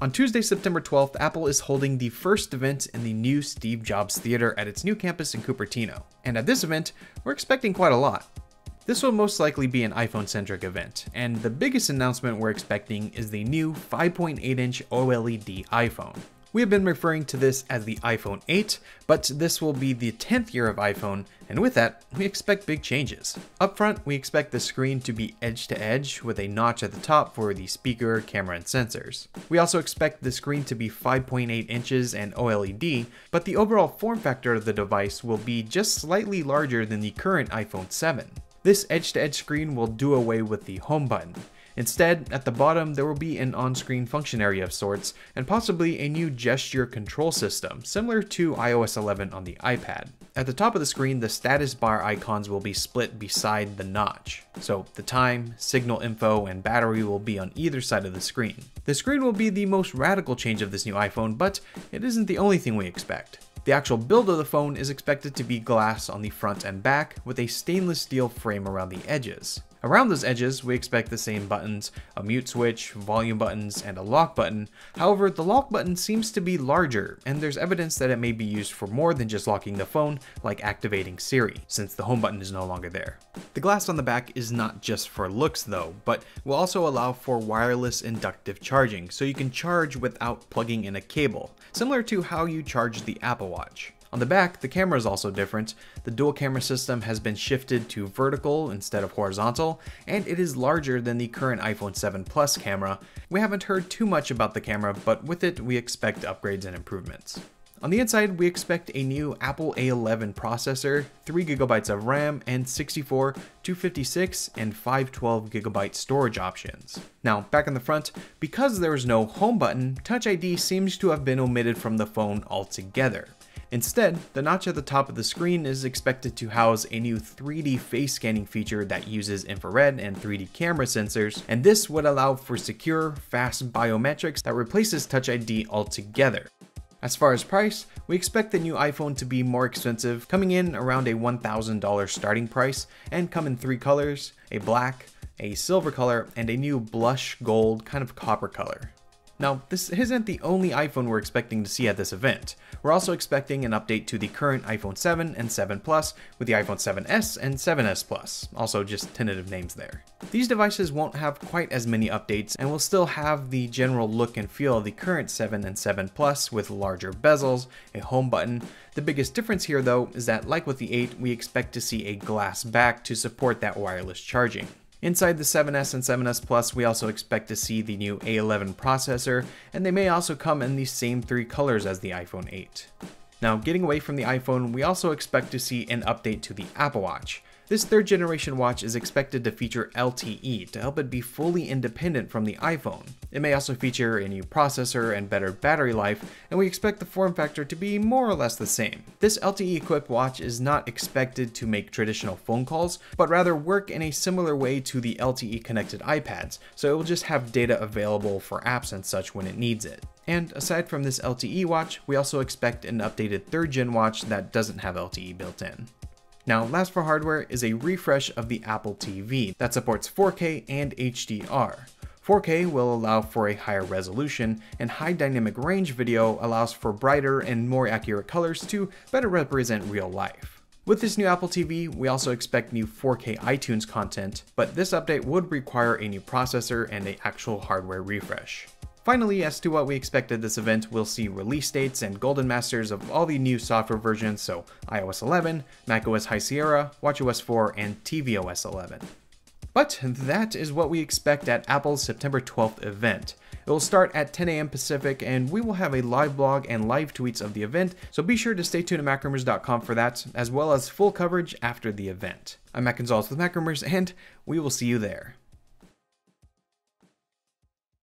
On Tuesday, September 12th, Apple is holding the first event in the new Steve Jobs Theater at its new campus in Cupertino. And at this event, we're expecting quite a lot. This will most likely be an iPhone-centric event, and the biggest announcement we're expecting is the new 5.8-inch OLED iPhone. We have been referring to this as the iPhone 8, but this will be the 10th year of iPhone, and with that, we expect big changes. Up front, we expect the screen to be edge-to-edge with a notch at the top for the speaker, camera, and sensors. We also expect the screen to be 5.8 inches and OLED, but the overall form factor of the device will be just slightly larger than the current iPhone 7. This edge-to-edge screen will do away with the home button. Instead, at the bottom, there will be an on-screen function area of sorts, and possibly a new gesture control system, similar to iOS 11 on the iPad. At the top of the screen, the status bar icons will be split beside the notch. So the time, signal info, and battery will be on either side of the screen. The screen will be the most radical change of this new iPhone, but it isn't the only thing we expect. The actual build of the phone is expected to be glass on the front and back, with a stainless steel frame around the edges. Around those edges, we expect the same buttons, a mute switch, volume buttons, and a lock button. However, the lock button seems to be larger, and there's evidence that it may be used for more than just locking the phone, like activating Siri, since the home button is no longer there. The glass on the back is not just for looks though, but will also allow for wireless inductive charging, so you can charge without plugging in a cable, similar to how you charge the Apple Watch. On the back, the camera is also different. The dual camera system has been shifted to vertical instead of horizontal, and it is larger than the current iPhone 7 Plus camera. We haven't heard too much about the camera, but with it, we expect upgrades and improvements. On the inside, we expect a new Apple A11 processor, 3GB of RAM, and 64, 256, and 512GB storage options. Now, back on the front, because there is no home button, Touch ID seems to have been omitted from the phone altogether. Instead, the notch at the top of the screen is expected to house a new 3D face scanning feature that uses infrared and 3D camera sensors, and this would allow for secure, fast biometrics that replaces Touch ID altogether. As far as price, we expect the new iPhone to be more expensive, coming in around a $1,000 starting price, and come in 3 colors, a black, a silver color, and a new blush gold kind of copper color. Now, this isn't the only iPhone we're expecting to see at this event. We're also expecting an update to the current iPhone 7 and 7 Plus with the iPhone 7s and 7s Plus, also just tentative names there. These devices won't have quite as many updates and will still have the general look and feel of the current 7 and 7 Plus with larger bezels, a home button. The biggest difference here though is that, like with the 8, we expect to see a glass back to support that wireless charging. Inside the 7s and 7s Plus, we also expect to see the new A11 processor, and they may also come in the same 3 colors as the iPhone 8. Now, getting away from the iPhone, we also expect to see an update to the Apple Watch. This 3rd generation watch is expected to feature LTE to help it be fully independent from the iPhone. It may also feature a new processor and better battery life, and we expect the form factor to be more or less the same. This LTE equipped watch is not expected to make traditional phone calls, but rather work in a similar way to the LTE connected iPads, so it will just have data available for apps and such when it needs it. And aside from this LTE watch, we also expect an updated 3rd gen watch that doesn't have LTE built in. Now, last for hardware is a refresh of the Apple TV that supports 4K and HDR. 4K will allow for a higher resolution, and high dynamic range video allows for brighter and more accurate colors to better represent real life. With this new Apple TV, we also expect new 4K iTunes content, but this update would require a new processor and an actual hardware refresh. Finally, as to what we expect at this event, we'll see release dates and golden masters of all the new software versions, so iOS 11, macOS High Sierra, watchOS 4, and tvOS 11. But that is what we expect at Apple's September 12th event. It will start at 10 a.m. Pacific, and we will have a live blog and live tweets of the event, so be sure to stay tuned to MacRumors.com for that, as well as full coverage after the event. I'm Matt Gonzalez with MacRumors, and we will see you there.